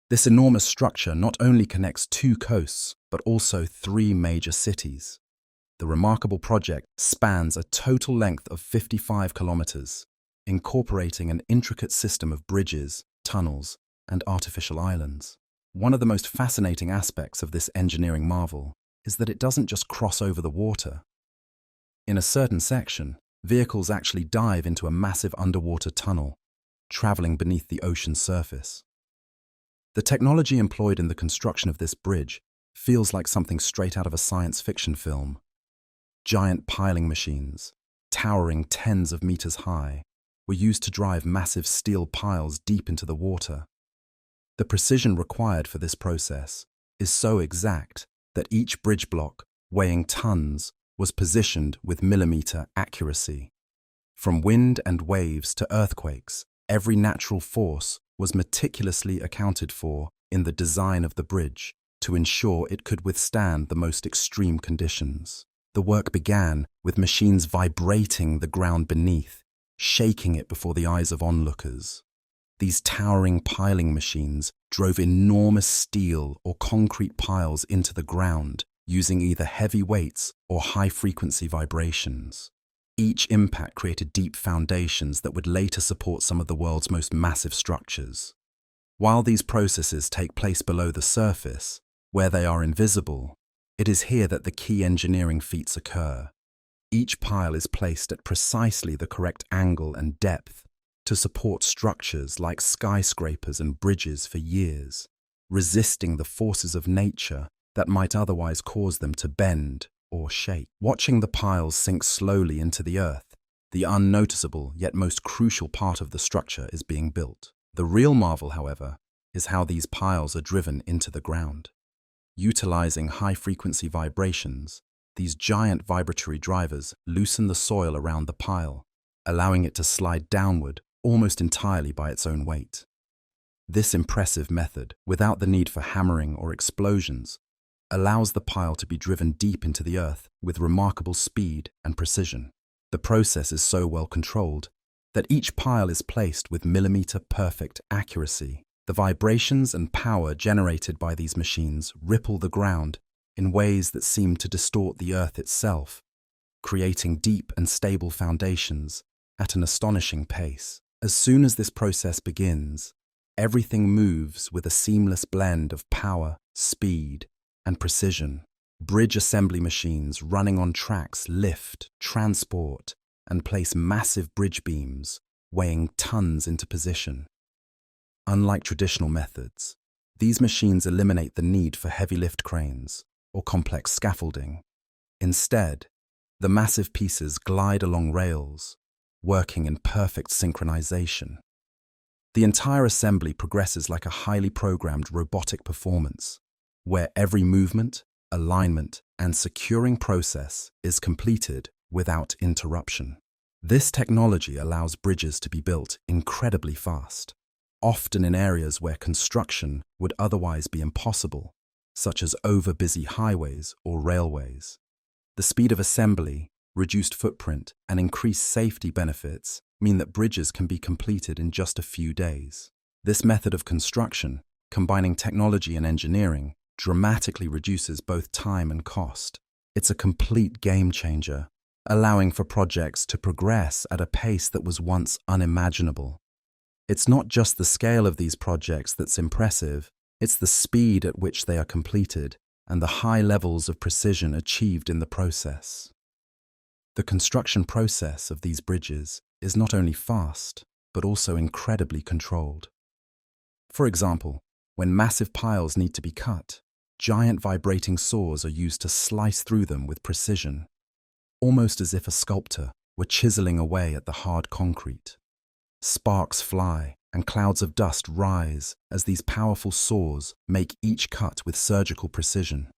This enormous structure not only connects two coasts, but also three major cities. The remarkable project spans a total length of 55 kilometers, incorporating an intricate system of bridges, tunnels, and artificial islands. One of the most fascinating aspects of this engineering marvel is that it doesn't just cross over the water. In a certain section, vehicles actually dive into a massive underwater tunnel, traveling beneath the ocean's surface. The technology employed in the construction of this bridge feels like something straight out of a science fiction film. Giant piling machines, towering tens of meters high, were used to drive massive steel piles deep into the water. The precision required for this process is so exact that each bridge block, weighing tons, was positioned with millimeter accuracy. From wind and waves to earthquakes, every natural force was meticulously accounted for in the design of the bridge to ensure it could withstand the most extreme conditions. The work began with machines vibrating the ground beneath, shaking it before the eyes of onlookers. These towering piling machines drove enormous steel or concrete piles into the ground, using either heavy weights or high-frequency vibrations. Each impact created deep foundations that would later support some of the world's most massive structures. While these processes take place below the surface, where they are invisible, it is here that the key engineering feats occur. Each pile is placed at precisely the correct angle and depth to support structures like skyscrapers and bridges for years, resisting the forces of nature that might otherwise cause them to bend or shake. Watching the piles sink slowly into the earth, the unnoticeable yet most crucial part of the structure is being built. The real marvel, however, is how these piles are driven into the ground. Utilizing high-frequency vibrations, these giant vibratory drivers loosen the soil around the pile, allowing it to slide downward almost entirely by its own weight. This impressive method, without the need for hammering or explosions, allows the pile to be driven deep into the earth with remarkable speed and precision. The process is so well controlled that each pile is placed with millimeter-perfect accuracy. The vibrations and power generated by these machines ripple the ground in ways that seem to distort the earth itself, creating deep and stable foundations at an astonishing pace. As soon as this process begins, everything moves with a seamless blend of power, speed, and precision. Bridge assembly machines running on tracks lift, transport, and place massive bridge beams, weighing tons into position. Unlike traditional methods, these machines eliminate the need for heavy lift cranes or complex scaffolding. Instead, the massive pieces glide along rails, working in perfect synchronization. The entire assembly progresses like a highly programmed robotic performance, where every movement, alignment, and securing process is completed without interruption. This technology allows bridges to be built incredibly fast, often in areas where construction would otherwise be impossible, such as over busy highways or railways. The speed of assembly, reduced footprint, and increased safety benefits mean that bridges can be completed in just a few days. This method of construction, combining technology and engineering, dramatically reduces both time and cost. It's a complete game changer, allowing for projects to progress at a pace that was once unimaginable. It's not just the scale of these projects that's impressive, it's the speed at which they are completed and the high levels of precision achieved in the process. The construction process of these bridges is not only fast, but also incredibly controlled. For example, when massive piles need to be cut, giant vibrating saws are used to slice through them with precision, almost as if a sculptor were chiseling away at the hard concrete. Sparks fly and clouds of dust rise as these powerful saws make each cut with surgical precision.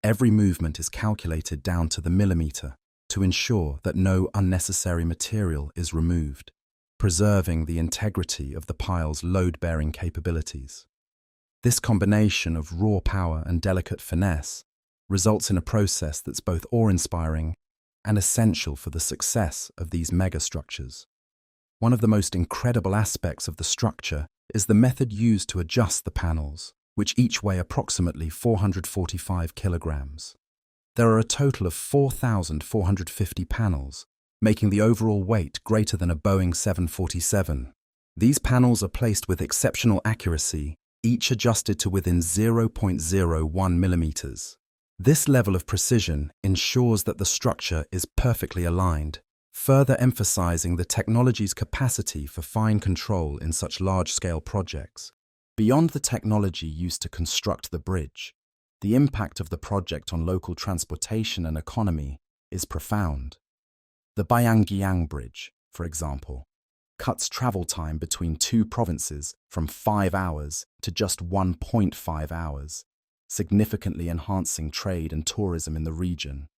Every movement is calculated down to the millimeter to ensure that no unnecessary material is removed, preserving the integrity of the pile's load-bearing capabilities. This combination of raw power and delicate finesse results in a process that's both awe-inspiring and essential for the success of these megastructures. One of the most incredible aspects of the structure is the method used to adjust the panels, which each weigh approximately 445 kilograms. There are a total of 4,450 panels, making the overall weight greater than a Boeing 747. These panels are placed with exceptional accuracy, each adjusted to within 0.01 millimeters. This level of precision ensures that the structure is perfectly aligned, further emphasizing the technology's capacity for fine control in such large-scale projects. Beyond the technology used to construct the bridge, the impact of the project on local transportation and economy is profound. The Baihetan Bridge, for example, cuts travel time between two provinces from 5 hours to just 1.5 hours, significantly enhancing trade and tourism in the region.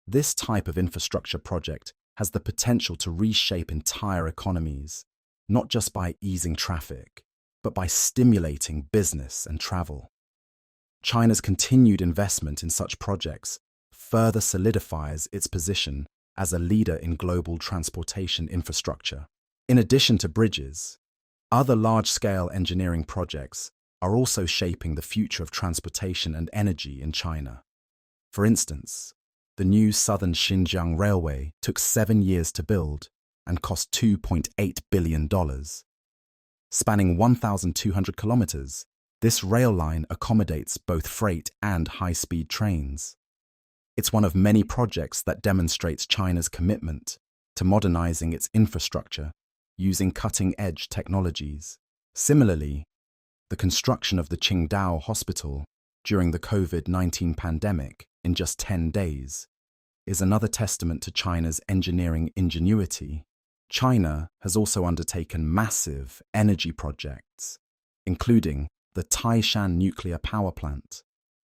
This type of infrastructure project has the potential to reshape entire economies, not just by easing traffic, but by stimulating business and travel. China's continued investment in such projects further solidifies its position as a leader in global transportation infrastructure. In addition to bridges, other large-scale engineering projects are also shaping the future of transportation and energy in China. For instance, the new Southern Xinjiang Railway took 7 years to build and cost $2.8 billion. Spanning 1,200 kilometers, this rail line accommodates both freight and high-speed trains. It's one of many projects that demonstrates China's commitment to modernizing its infrastructure using cutting-edge technologies. Similarly, the construction of the Qingdao Hospital during the COVID-19 pandemic in just 10 days is another testament to China's engineering ingenuity. China has also undertaken massive energy projects, including the Taishan nuclear power plant,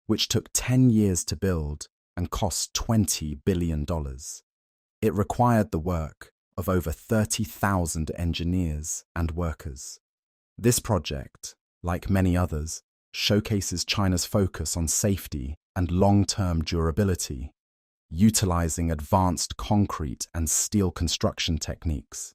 which took 10 years to build and cost $20 billion. It required the work of over 30,000 engineers and workers. This project, like many others, showcases China's focus on safety and long-term durability, utilizing advanced concrete and steel construction techniques.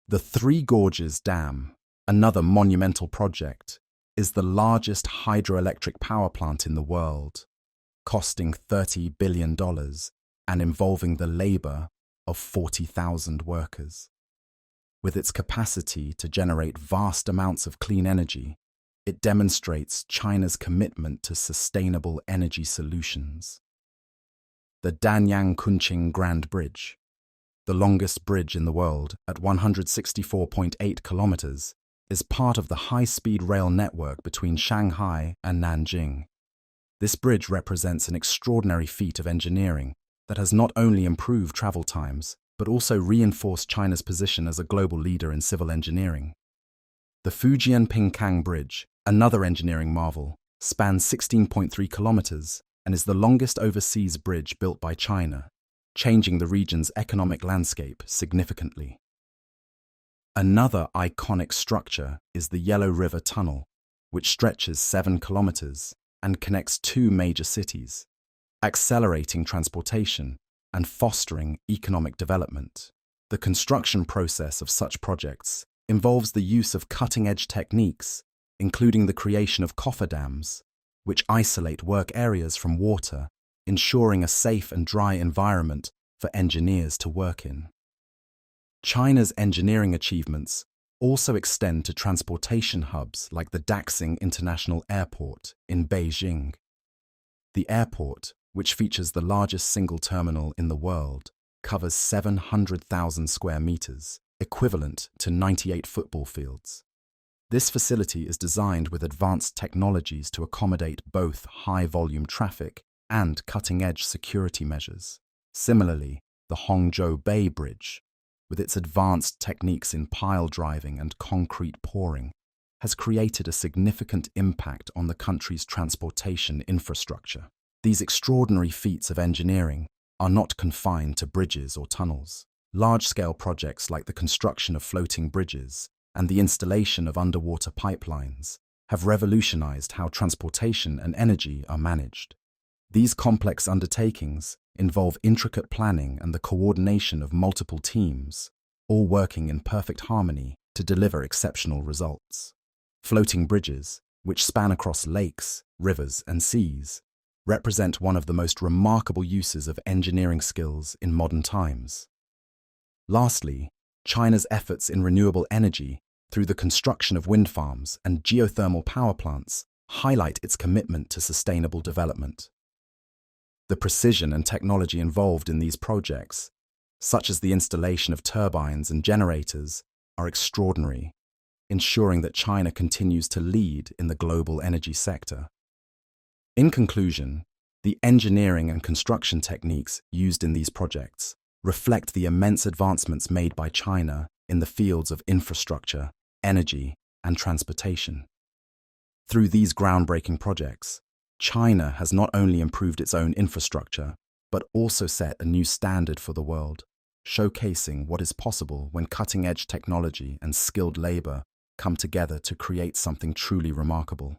The Three Gorges Dam, another monumental project, is the largest hydroelectric power plant in the world, costing $30 billion and involving the labor of 40,000 workers. With its capacity to generate vast amounts of clean energy, it demonstrates China's commitment to sustainable energy solutions. The Danyang-Kunching Grand Bridge, the longest bridge in the world at 164.8 kilometers, is part of the high-speed rail network between Shanghai and Nanjing. This bridge represents an extraordinary feat of engineering that has not only improved travel times, but also reinforced China's position as a global leader in civil engineering. The Fujian-Pinkang Bridge, another engineering marvel, spans 16.3 kilometers and is the longest overseas bridge built by China, changing the region's economic landscape significantly. Another iconic structure is the Yellow River Tunnel, which stretches 7 kilometers and connects two major cities, accelerating transportation and fostering economic development. The construction process of such projects involves the use of cutting-edge techniques, including the creation of cofferdams, which isolate work areas from water, ensuring a safe and dry environment for engineers to work in. China's engineering achievements also extend to transportation hubs like the Daxing International Airport in Beijing. The airport, which features the largest single terminal in the world, covers 700,000 square meters, equivalent to 98 football fields. This facility is designed with advanced technologies to accommodate both high-volume traffic and cutting-edge security measures. Similarly, the Hongzhou Bay Bridge, with its advanced techniques in pile driving and concrete pouring, has created a significant impact on the country's transportation infrastructure. These extraordinary feats of engineering are not confined to bridges or tunnels. Large-scale projects like the construction of floating bridges and the installation of underwater pipelines have revolutionized how transportation and energy are managed. These complex undertakings involve intricate planning and the coordination of multiple teams, all working in perfect harmony to deliver exceptional results. Floating bridges, which span across lakes, rivers, and seas, represent one of the most remarkable uses of engineering skills in modern times. Lastly, China's efforts in renewable energy through the construction of wind farms and geothermal power plants highlight its commitment to sustainable development. The precision and technology involved in these projects, such as the installation of turbines and generators, are extraordinary, ensuring that China continues to lead in the global energy sector. In conclusion, the engineering and construction techniques used in these projects reflect the immense advancements made by China in the fields of infrastructure, energy, and transportation. Through these groundbreaking projects, China has not only improved its own infrastructure, but also set a new standard for the world, showcasing what is possible when cutting-edge technology and skilled labor come together to create something truly remarkable.